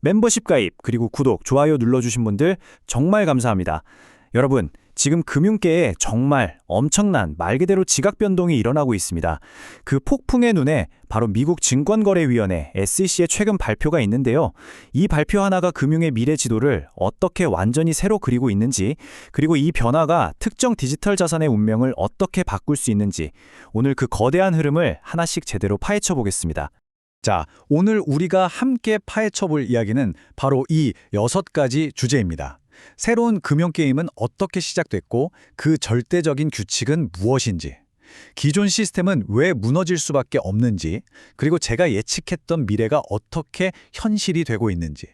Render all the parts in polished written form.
멤버십 가입, 그리고 구독, 좋아요 눌러주신 분들 정말 감사합니다. 여러분, 지금 금융계에 정말 엄청난 말 그대로 지각 변동이 일어나고 있습니다. 그 폭풍의 눈에 바로 미국 증권거래위원회 SEC의 최근 발표가 있는데요. 이 발표 하나가 금융의 미래 지도를 어떻게 완전히 새로 그리고 있는지, 그리고 이 변화가 특정 디지털 자산의 운명을 어떻게 바꿀 수 있는지, 오늘 그 거대한 흐름을 하나씩 제대로 파헤쳐 보겠습니다. 자, 오늘 우리가 함께 파헤쳐볼 이야기는 바로 이 6가지 주제입니다. 새로운 금융게임은 어떻게 시작됐고 그 절대적인 규칙은 무엇인지, 기존 시스템은 왜 무너질 수밖에 없는지, 그리고 제가 예측했던 미래가 어떻게 현실이 되고 있는지,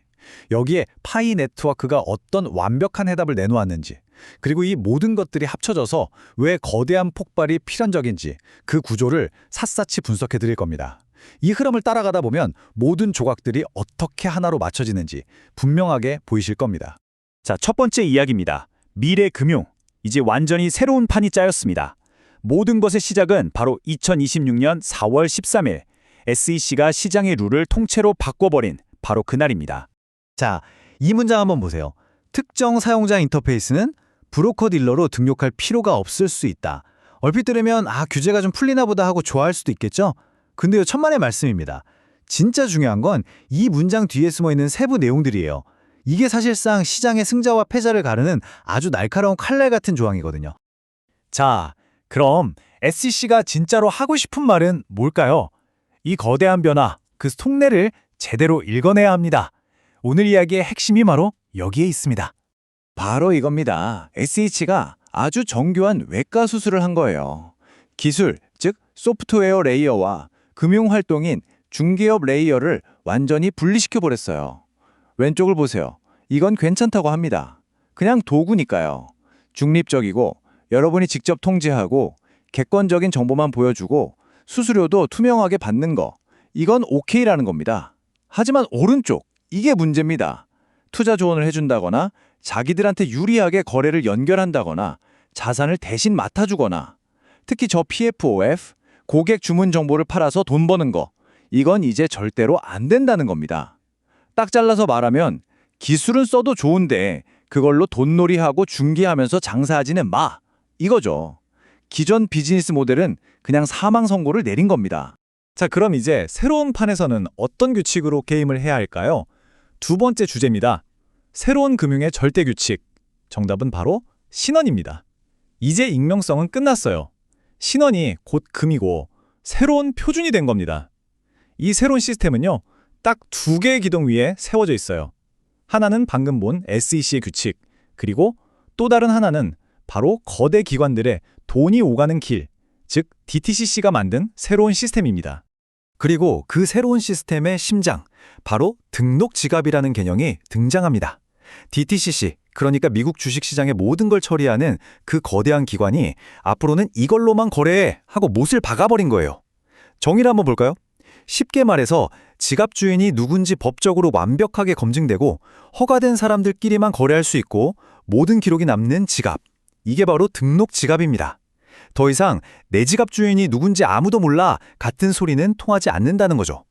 여기에 파이 네트워크가 어떤 완벽한 해답을 내놓았는지, 그리고 이 모든 것들이 합쳐져서 왜 거대한 폭발이 필연적인지 그 구조를 샅샅이 분석해 드릴 겁니다. 이 흐름을 따라가다 보면 모든 조각들이 어떻게 하나로 맞춰지는지 분명하게 보이실 겁니다. 자, 첫 번째 이야기입니다. 미래 금융. 이제 완전히 새로운 판이 짜였습니다. 모든 것의 시작은 바로 2026년 4월 13일 SEC가 시장의 룰을 통째로 바꿔버린 바로 그날입니다. 자, 이 문장 한번 보세요. 특정 사용자 인터페이스는 브로커 딜러로 등록할 필요가 없을 수 있다. 얼핏 들으면 규제가 좀 풀리나 보다 하고 좋아할 수도 있겠죠? 근데요, 천만의 말씀입니다. 진짜 중요한 건 이 문장 뒤에 숨어있는 세부 내용들이에요. 이게 사실상 시장의 승자와 패자를 가르는 아주 날카로운 칼날 같은 조항이거든요. 자, 그럼 SEC가 진짜로 하고 싶은 말은 뭘까요? 이 거대한 변화, 그 속내를 제대로 읽어내야 합니다. 오늘 이야기의 핵심이 바로 여기에 있습니다. 바로 이겁니다. SEC가 아주 정교한 외과 수술을 한 거예요. 기술, 즉 소프트웨어 레이어와 금융활동인 중개업 레이어를 완전히 분리시켜버렸어요. 왼쪽을 보세요. 이건 괜찮다고 합니다. 그냥 도구니까요. 중립적이고 여러분이 직접 통제하고 객관적인 정보만 보여주고 수수료도 투명하게 받는 거. 이건 오케이라는 겁니다. 하지만 오른쪽, 이게 문제입니다. 투자 조언을 해준다거나 자기들한테 유리하게 거래를 연결한다거나 자산을 대신 맡아주거나 특히 저 PFOF, 고객 주문 정보를 팔아서 돈 버는 거, 이건 이제 절대로 안 된다는 겁니다. 딱 잘라서 말하면 기술은 써도 좋은데 그걸로 돈놀이하고 중개하면서 장사하지는 마, 이거죠. 기존 비즈니스 모델은 그냥 사망 선고를 내린 겁니다. 자, 그럼 이제 새로운 판에서는 어떤 규칙으로 게임을 해야 할까요? 두 번째 주제입니다. 새로운 금융의 절대 규칙. 정답은 바로 신원입니다. 이제 익명성은 끝났어요. 신원이 곧 금이고 새로운 표준이 된 겁니다. 이 새로운 시스템은요, 딱 2개의 기둥 위에 세워져 있어요. 하나는 방금 본 SEC의 규칙, 그리고 또 다른 하나는 바로 거대 기관들의 돈이 오가는 길, 즉 DTCC가 만든 새로운 시스템입니다. 그리고 그 새로운 시스템의 심장, 바로 등록 지갑이라는 개념이 등장합니다. DTCC, 그러니까 미국 주식시장의 모든 걸 처리하는 그 거대한 기관이 앞으로는 이걸로만 거래해 하고 못을 박아버린 거예요. 정의를 한번 볼까요? 쉽게 말해서 지갑 주인이 누군지 법적으로 완벽하게 검증되고 허가된 사람들끼리만 거래할 수 있고 모든 기록이 남는 지갑. 이게 바로 등록 지갑입니다. 더 이상 내 지갑 주인이 누군지 아무도 몰라 같은 소리는 통하지 않는다는 거죠.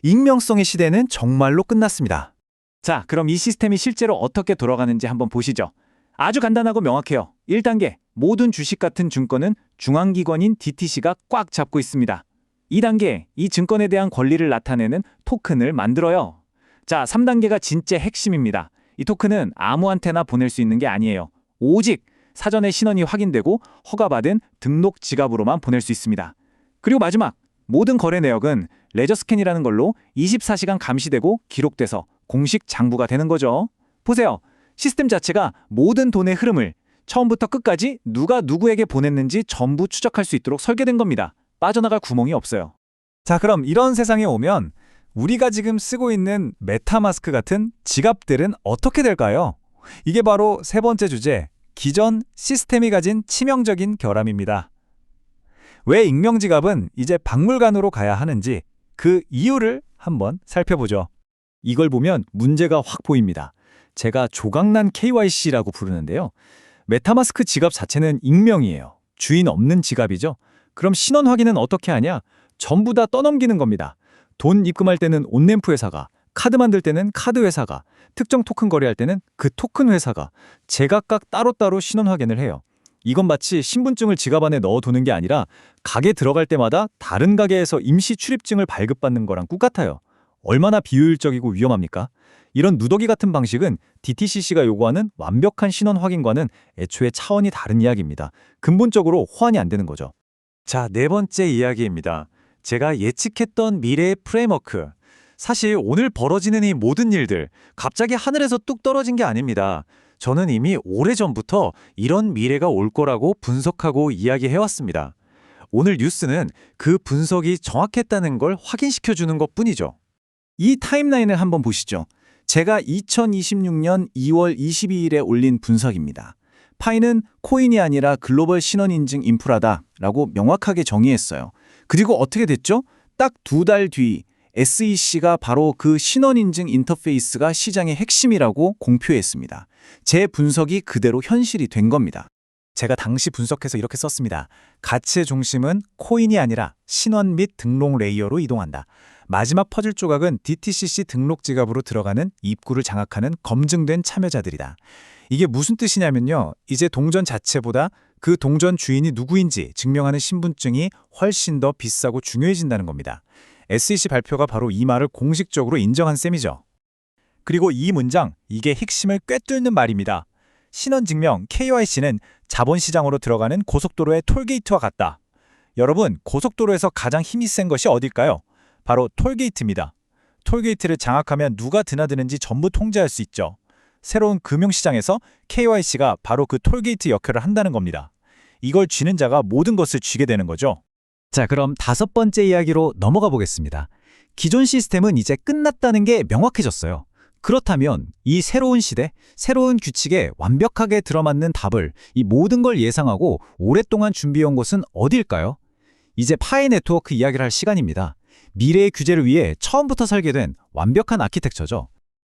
익명성의 시대는 정말로 끝났습니다. 자, 그럼 이 시스템이 실제로 어떻게 돌아가는지 한번 보시죠. 아주 간단하고 명확해요. 1단계, 모든 주식 같은 증권은 중앙기관인 DTC가 꽉 잡고 있습니다. 2단계, 이 증권에 대한 권리를 나타내는 토큰을 만들어요. 자, 3단계가 진짜 핵심입니다. 이 토큰은 아무한테나 보낼 수 있는 게 아니에요. 오직 사전에 신원이 확인되고 허가받은 등록 지갑으로만 보낼 수 있습니다. 그리고 마지막, 모든 거래 내역은 레저 스캔이라는 걸로 24시간 감시되고 기록돼서 공식 장부가 되는 거죠. 보세요. 시스템 자체가 모든 돈의 흐름을 처음부터 끝까지 누가 누구에게 보냈는지 전부 추적할 수 있도록 설계된 겁니다. 빠져나갈 구멍이 없어요. 자, 그럼 이런 세상에 오면 우리가 지금 쓰고 있는 메타마스크 같은 지갑들은 어떻게 될까요? 이게 바로 세 번째 주제, 기존 시스템이 가진 치명적인 결함입니다. 왜 익명 지갑은 이제 박물관으로 가야 하는지 그 이유를 한번 살펴보죠. 이걸 보면 문제가 확 보입니다. 제가 조각난 KYC라고 부르는데요. 메타마스크 지갑 자체는 익명이에요. 주인 없는 지갑이죠. 그럼 신원 확인은 어떻게 하냐? 전부 다 떠넘기는 겁니다. 돈 입금할 때는 온램프 회사가, 카드 만들 때는 카드 회사가, 특정 토큰 거래할 때는 그 토큰 회사가 제각각 따로따로 신원 확인을 해요. 이건 마치 신분증을 지갑 안에 넣어두는 게 아니라 가게 들어갈 때마다 다른 가게에서 임시 출입증을 발급받는 거랑 똑같아요. 얼마나 비효율적이고 위험합니까? 이런 누더기 같은 방식은 DTCC가 요구하는 완벽한 신원 확인과는 애초에 차원이 다른 이야기입니다. 근본적으로 호환이 안 되는 거죠. 자, 네 번째 이야기입니다. 제가 예측했던 미래의 프레임워크. 사실 오늘 벌어지는 이 모든 일들 갑자기 하늘에서 뚝 떨어진 게 아닙니다. 저는 이미 오래전부터 이런 미래가 올 거라고 분석하고 이야기해왔습니다. 오늘 뉴스는 그 분석이 정확했다는 걸 확인시켜주는 것뿐이죠. 이 타임라인을 한번 보시죠. 제가 2026년 2월 22일에 올린 분석입니다. 파이는 코인이 아니라 글로벌 신원 인증 인프라다라고 명확하게 정의했어요. 그리고 어떻게 됐죠? 딱 2달 뒤 SEC가 바로 그 신원 인증 인터페이스가 시장의 핵심이라고 공표했습니다. 제 분석이 그대로 현실이 된 겁니다. 제가 당시 분석해서 이렇게 썼습니다. 가치의 중심은 코인이 아니라 신원 및 등록 레이어로 이동한다. 마지막 퍼즐 조각은 DTCC 등록 지갑으로 들어가는 입구를 장악하는 검증된 참여자들이다. 이게 무슨 뜻이냐면요. 이제 동전 자체보다 그 동전 주인이 누구인지 증명하는 신분증이 훨씬 더 비싸고 중요해진다는 겁니다. SEC 발표가 바로 이 말을 공식적으로 인정한 셈이죠. 그리고 이 문장, 이게 핵심을 꿰뚫는 말입니다. 신원증명 KYC는 자본시장으로 들어가는 고속도로의 톨게이트와 같다. 여러분, 고속도로에서 가장 힘이 센 것이 어딜까요? 바로 톨게이트입니다. 톨게이트를 장악하면 누가 드나드는지 전부 통제할 수 있죠. 새로운 금융시장에서 KYC가 바로 그 톨게이트 역할을 한다는 겁니다. 이걸 쥐는 자가 모든 것을 쥐게 되는 거죠. 자, 그럼 5번째 이야기로 넘어가 보겠습니다. 기존 시스템은 이제 끝났다는 게 명확해졌어요. 그렇다면 이 새로운 시대, 새로운 규칙에 완벽하게 들어맞는 답을, 이 모든 걸 예상하고 오랫동안 준비해온 곳은 어디일까요? 이제 파이 네트워크 이야기를 할 시간입니다. 미래의 규제를 위해 처음부터 설계된 완벽한 아키텍처죠.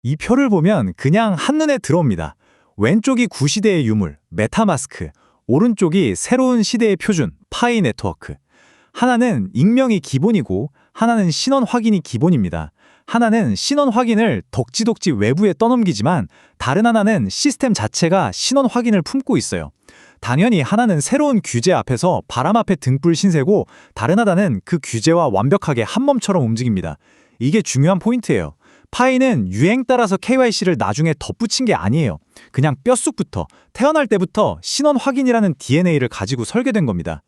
이 표를 보면 그냥 한눈에 들어옵니다. 왼쪽이 구시대의 유물, 메타마스크, 오른쪽이 새로운 시대의 표준, 파이 네트워크. 하나는 익명이 기본이고 하나는 신원 확인이 기본입니다. 하나는 신원 확인을 덕지덕지 외부에 떠넘기지만 다른 하나는 시스템 자체가 신원 확인을 품고 있어요. 당연히 하나는 새로운 규제 앞에서 바람 앞에 등불 신세고 다른 하나는 그 규제와 완벽하게 한몸처럼 움직입니다. 이게 중요한 포인트예요. 파이는 유행 따라서 KYC를 나중에 덧붙인 게 아니에요. 그냥 뼛속부터, 태어날 때부터 신원 확인이라는 DNA를 가지고 설계된 겁니다.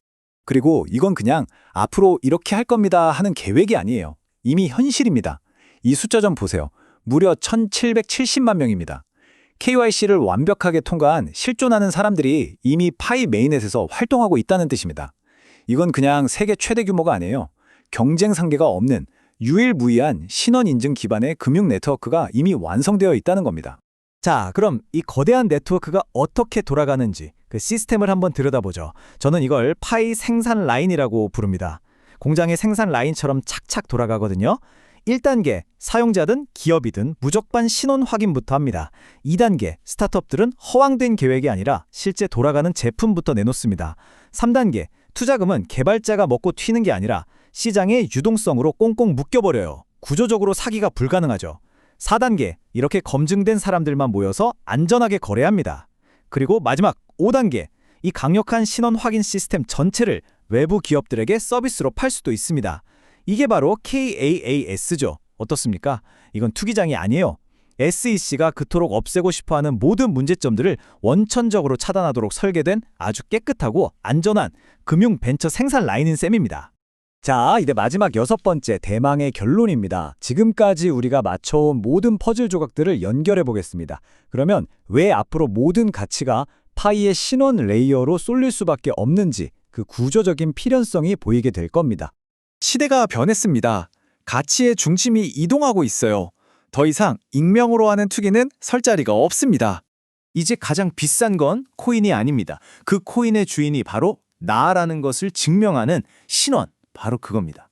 그리고 이건 그냥 앞으로 이렇게 할 겁니다 하는 계획이 아니에요. 이미 현실입니다. 이 숫자 좀 보세요. 무려 1770만 명입니다. KYC를 완벽하게 통과한 실존하는 사람들이 이미 파이 메인넷에서 활동하고 있다는 뜻입니다. 이건 그냥 세계 최대 규모가 아니에요. 경쟁 상대가 없는 유일무이한 신원 인증 기반의 금융 네트워크가 이미 완성되어 있다는 겁니다. 자, 그럼 이 거대한 네트워크가 어떻게 돌아가는지 그 시스템을 한번 들여다보죠. 저는 이걸 파이 생산 라인이라고 부릅니다. 공장의 생산 라인처럼 착착 돌아가거든요. 1단계, 사용자든 기업이든 무조건 신원 확인부터 합니다. 2단계, 스타트업들은 허황된 계획이 아니라 실제 돌아가는 제품부터 내놓습니다. 3단계, 투자금은 개발자가 먹고 튀는 게 아니라 시장의 유동성으로 꽁꽁 묶여버려요. 구조적으로 사기가 불가능하죠. 4단계, 이렇게 검증된 사람들만 모여서 안전하게 거래합니다. 그리고 마지막 5단계, 이 강력한 신원 확인 시스템 전체를 외부 기업들에게 서비스로 팔 수도 있습니다. 이게 바로 KAAS죠. 어떻습니까? 이건 투기장이 아니에요. SEC가 그토록 없애고 싶어하는 모든 문제점들을 원천적으로 차단하도록 설계된 아주 깨끗하고 안전한 금융 벤처 생산 라인인 셈입니다. 자, 이제 마지막 6번째 대망의 결론입니다. 지금까지 우리가 맞춰온 모든 퍼즐 조각들을 연결해 보겠습니다. 그러면 왜 앞으로 모든 가치가 파이의 신원 레이어로 쏠릴 수밖에 없는지 그 구조적인 필연성이 보이게 될 겁니다. 시대가 변했습니다. 가치의 중심이 이동하고 있어요. 더 이상 익명으로 하는 투기는 설 자리가 없습니다. 이제 가장 비싼 건 코인이 아닙니다. 그 코인의 주인이 바로 나라는 것을 증명하는 신원, 바로 그겁니다.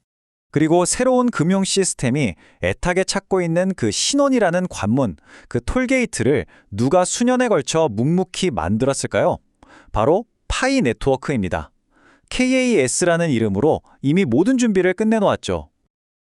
그리고 새로운 금융 시스템이 애타게 찾고 있는 그 신원이라는 관문, 그 톨게이트를 누가 수년에 걸쳐 묵묵히 만들었을까요? 바로 파이 네트워크입니다. KAS라는 이름으로 이미 모든 준비를 끝내놓았죠.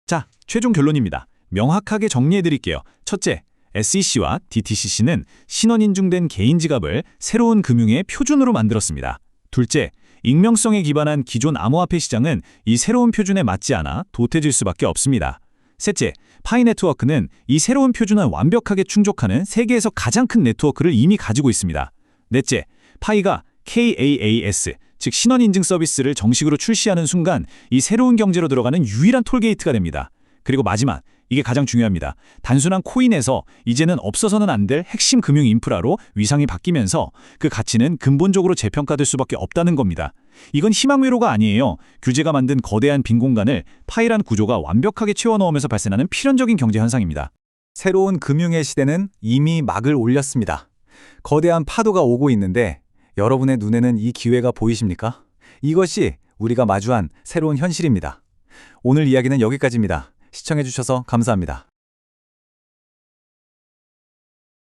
자, 최종 결론입니다. 명확하게 정리해드릴게요. 첫째, SEC와 DTCC는 신원인증된 개인 지갑을 새로운 금융의 표준으로 만들었습니다. 둘째, 익명성에 기반한 기존 암호화폐 시장은 이 새로운 표준에 맞지 않아 도태질 수밖에 없습니다. 셋째, 파이 네트워크는 이 새로운 표준을 완벽하게 충족하는 세계에서 가장 큰 네트워크를 이미 가지고 있습니다. 넷째, 파이가 KAAS, 즉 신원인증 서비스를 정식으로 출시하는 순간 이 새로운 경제로 들어가는 유일한 톨게이트가 됩니다. 그리고 마지막, 이게 가장 중요합니다. 단순한 코인에서 이제는 없어서는 안 될 핵심 금융 인프라로 위상이 바뀌면서 그 가치는 근본적으로 재평가될 수밖에 없다는 겁니다. 이건 희망회로가 아니에요. 규제가 만든 거대한 빈 공간을 파이란 구조가 완벽하게 채워넣으면서 발생하는 필연적인 경제 현상입니다. 새로운 금융의 시대는 이미 막을 올렸습니다. 거대한 파도가 오고 있는데 여러분의 눈에는 이 기회가 보이십니까? 이것이 우리가 마주한 새로운 현실입니다. 오늘 이야기는 여기까지입니다. 시청해주셔서 감사합니다.